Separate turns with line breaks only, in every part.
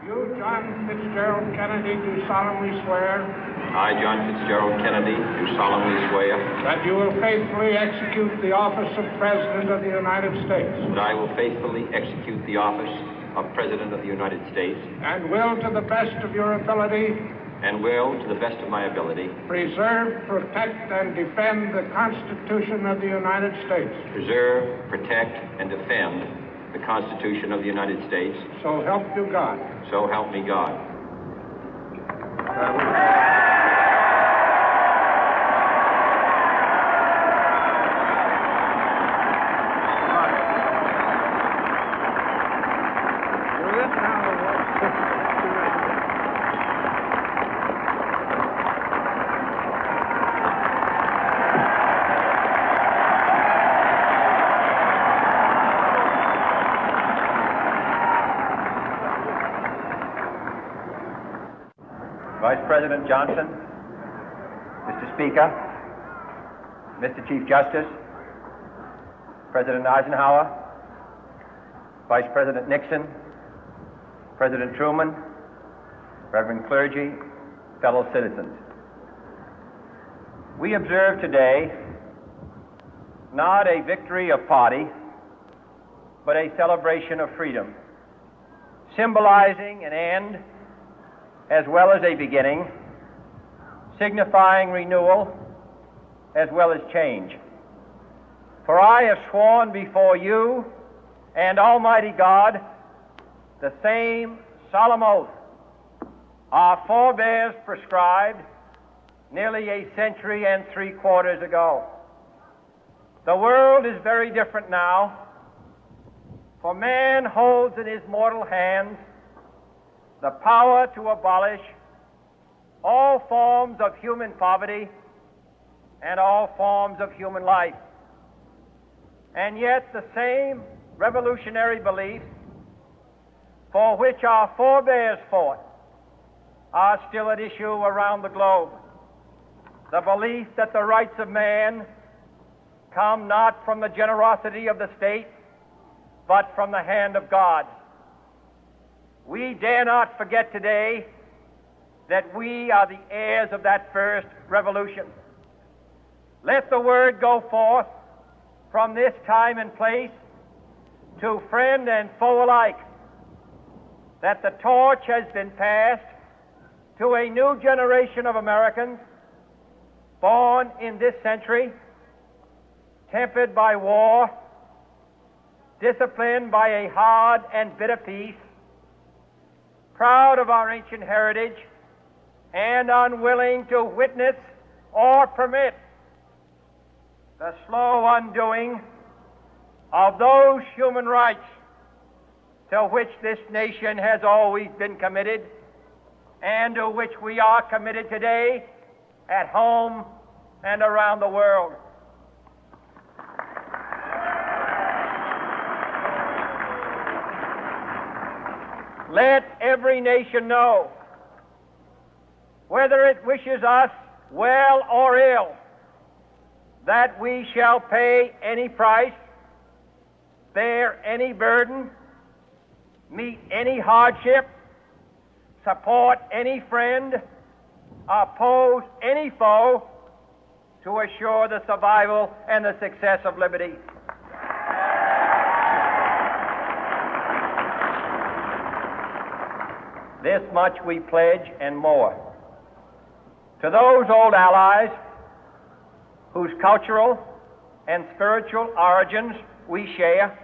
You, John Fitzgerald Kennedy, do solemnly swear.
I, John Fitzgerald Kennedy, do solemnly swear.
That you will faithfully execute the office of President of the United States.
That I will faithfully execute the office of President of the United States.
And will, to the best of your ability.
And will, to the best of my ability.
Preserve, protect, and defend the Constitution of the United States.
Preserve, protect, and defend the Constitution of the United States.
So help you God.
So help me God.
Vice President Johnson, Mr. Speaker, Mr. Chief Justice, President Eisenhower, Vice President Nixon, President Truman, Reverend clergy, fellow citizens. We observe today not a victory of party, but a celebration of freedom, symbolizing an end as well as a beginning, signifying renewal as well as change. For I have sworn before you and Almighty God the same solemn oath our forebears prescribed nearly a century and 3/4 ago. The world is very different now, for man holds in his mortal hands the power to abolish all forms of human poverty and all forms of human life. And yet the same revolutionary beliefs for which our forebears fought are still at issue around the globe. The belief that the rights of man come not from the generosity of the state, but from the hand of God. We dare not forget today that we are the heirs of that first revolution. Let the word go forth from this time and place to friend and foe alike that the torch has been passed to a new generation of Americans born in this century, tempered by war, disciplined by a hard and bitter peace, proud of our ancient heritage, and unwilling to witness or permit the slow undoing of those human rights to which this nation has always been committed and to which we are committed today at home and around the world. Let every nation know, whether it wishes us well or ill, that we shall pay any price, bear any burden, meet any hardship, support any friend, oppose any foe to assure the survival and the success of liberty. This much we pledge and more. To those old allies whose cultural and spiritual origins we share,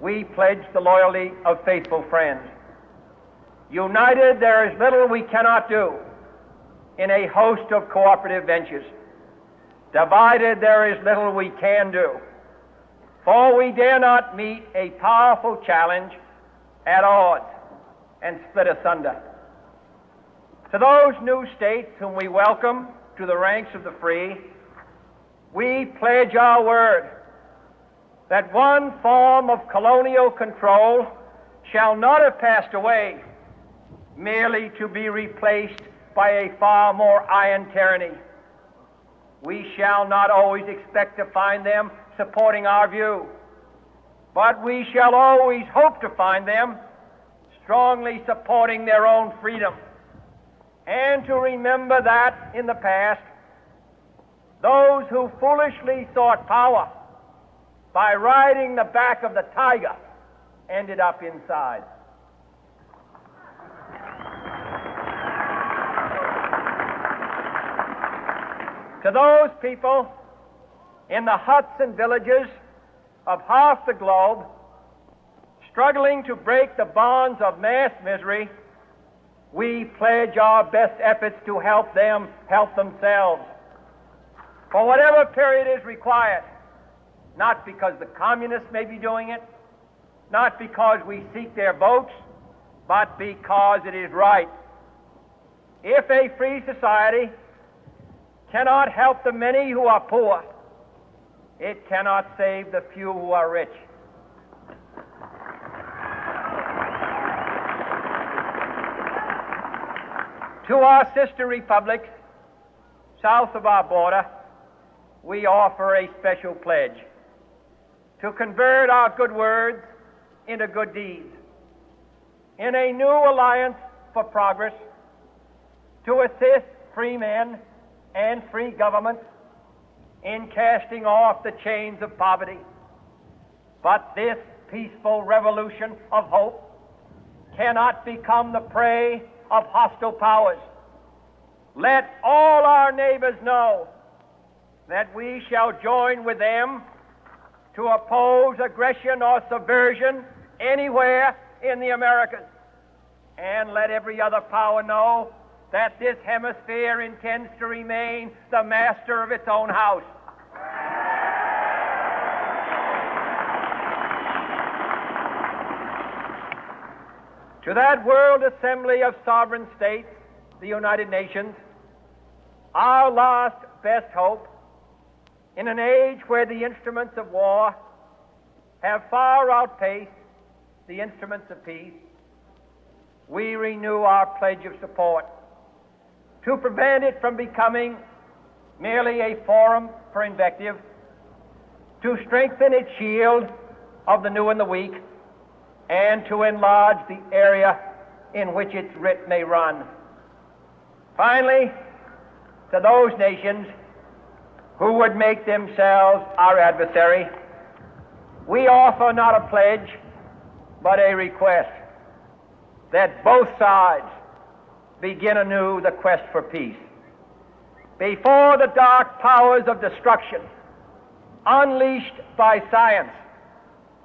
we pledge the loyalty of faithful friends. United, there is little we cannot do in a host of cooperative ventures. Divided, there is little we can do, for we dare not meet a powerful challenge at odds and split asunder. To those new states whom we welcome to the ranks of the free, we pledge our word that one form of colonial control shall not have passed away, merely to be replaced by a far more iron tyranny. We shall not always expect to find them supporting our view, but we shall always hope to find them strongly supporting their own freedom, and to remember that in the past, those who foolishly sought power by riding the back of the tiger ended up inside. To those people in the huts and villages of half the globe struggling to break the bonds of mass misery, we pledge our best efforts to help them help themselves for whatever period is required, not because the communists may be doing it, not because we seek their votes, but because it is right. If a free society cannot help the many who are poor, it cannot save the few who are rich. To our sister republics south of our border, we offer a special pledge to convert our good words into good deeds, in a new alliance for progress, to assist free men and free governments in casting off the chains of poverty. But this peaceful revolution of hope cannot become the prey of hostile powers. Let all our neighbors know that we shall join with them to oppose aggression or subversion anywhere in the Americas. And let every other power know that this hemisphere intends to remain the master of its own house. To that World Assembly of Sovereign States, the United Nations, our last best hope, in an age where the instruments of war have far outpaced the instruments of peace, we renew our pledge of support to prevent it from becoming merely a forum for invective, to strengthen its shield of the new and the weak, and to enlarge the area in which its writ may run. Finally, to those nations who would make themselves our adversary, we offer not a pledge, but a request that both sides begin anew the quest for peace. Before the dark powers of destruction, unleashed by science,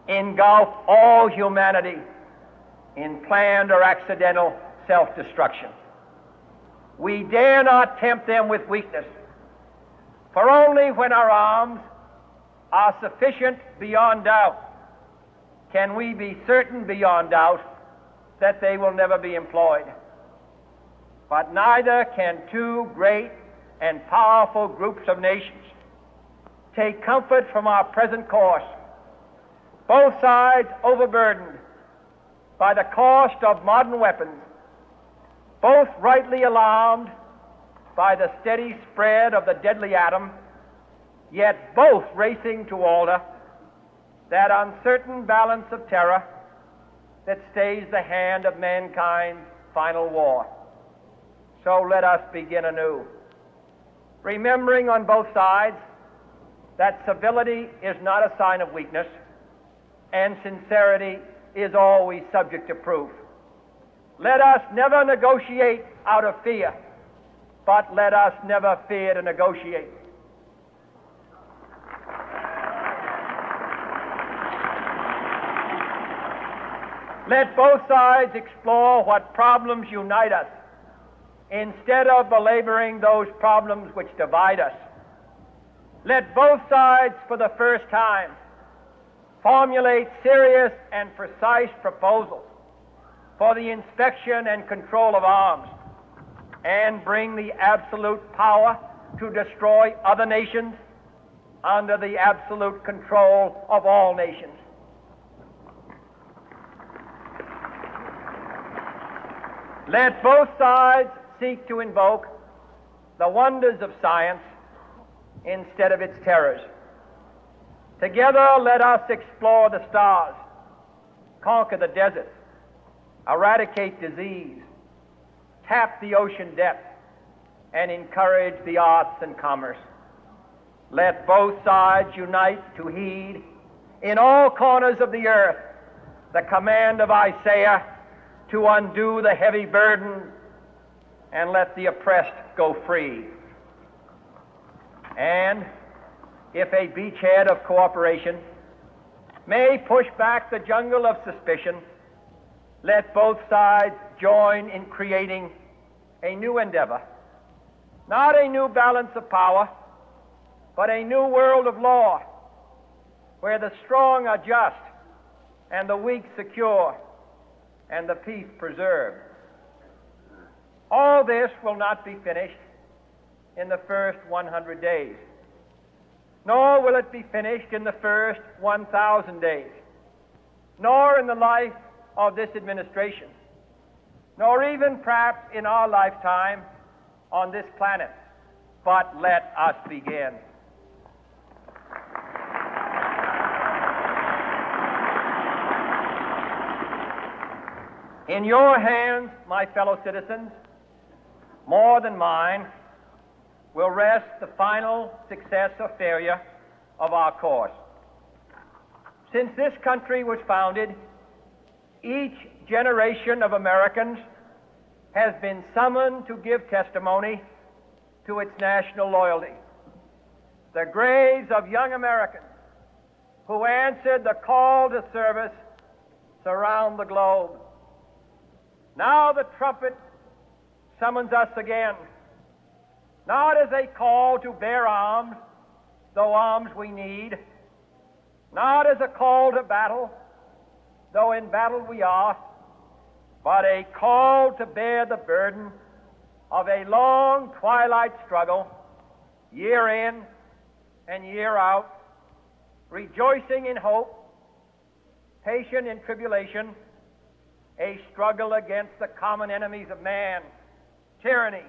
engulf all humanity in planned or accidental self-destruction, we dare not tempt them with weakness, for only when our arms are sufficient beyond doubt can we be certain beyond doubt that they will never be employed. But neither can two great and powerful groups of nations take comfort from our present course, both sides overburdened by the cost of modern weapons, both rightly alarmed by the steady spread of the deadly atom, yet both racing to alter that uncertain balance of terror that stays the hand of mankind's final war. So let us begin anew, remembering on both sides that civility is not a sign of weakness, and sincerity is always subject to proof. Let us never negotiate out of fear, but let us never fear to negotiate. Let both sides explore what problems unite us, instead of belaboring those problems which divide us. Let both sides, for the first time, formulate serious and precise proposals for the inspection and control of arms, and bring the absolute power to destroy other nations under the absolute control of all nations. Let both sides seek to invoke the wonders of science instead of its terrors. Together, let us explore the stars, conquer the deserts, eradicate disease, tap the ocean depth, and encourage the arts and commerce. Let both sides unite to heed in all corners of the earth the command of Isaiah to undo the heavy burden and let the oppressed go free. And if a beachhead of cooperation may push back the jungle of suspicion, let both sides join in creating a new endeavor, not a new balance of power, but a new world of law, where the strong are just and the weak secure and the peace preserved. All this will not be finished in the first 100 days, nor will it be finished in the first 1,000 days, nor in the life of this administration, nor even perhaps in our lifetime on this planet. But let us begin. In your hands, my fellow citizens, more than mine, will rest the final success or failure of our course. Since this country was founded, each generation of Americans has been summoned to give testimony to its national loyalty. The graves of young Americans who answered the call to service surround the globe. Now the trumpet summons us again, not as a call to bear arms, though arms we need, not as a call to battle, though in battle we are, but a call to bear the burden of a long twilight struggle, year in and year out, rejoicing in hope, patient in tribulation, a struggle against the common enemies of man, tyranny,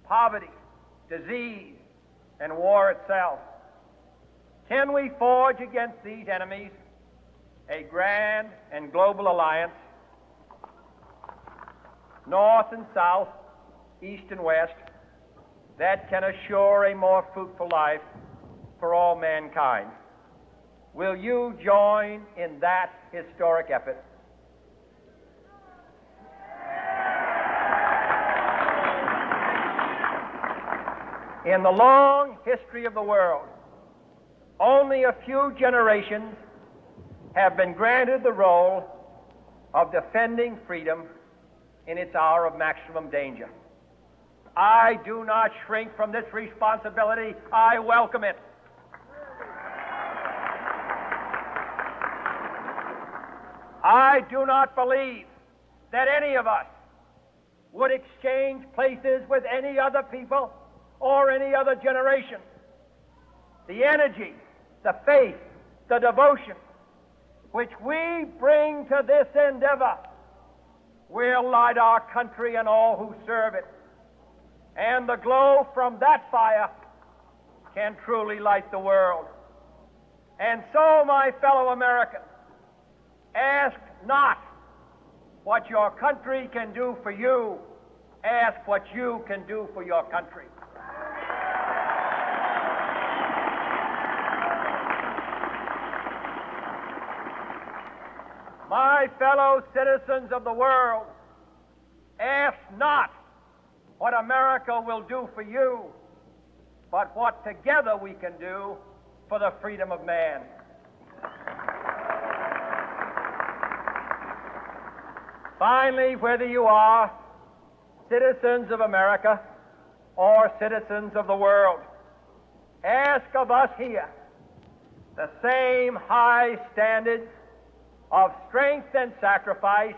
poverty, disease, and war itself. Can we forge against these enemies a grand and global alliance, north and south, east and west, that can assure a more fruitful life for all mankind? Will you join in that historic effort? In the long history of the world, only a few generations have been granted the role of defending freedom in its hour of maximum danger. I do not shrink from this responsibility. I welcome it. I do not believe that any of us would exchange places with any other people or any other generation. The energy, the faith, the devotion which we bring to this endeavor will light our country and all who serve it. And the glow from that fire can truly light the world. And so, my fellow Americans, ask not what your country can do for you. Ask what you can do for your country. My fellow citizens of the world, ask not what America will do for you, but what together we can do for the freedom of man. Finally, whether you are citizens of America or citizens of the world, ask of us here the same high standards of strength and sacrifice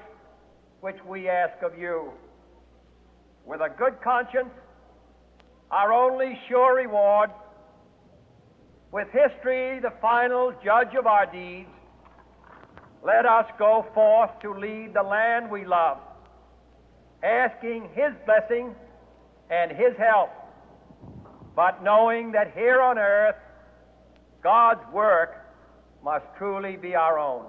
which we ask of you. With a good conscience, our only sure reward, with history the final judge of our deeds, let us go forth to lead the land we love, asking His blessing and His help, but knowing that here on earth God's work must truly be our own.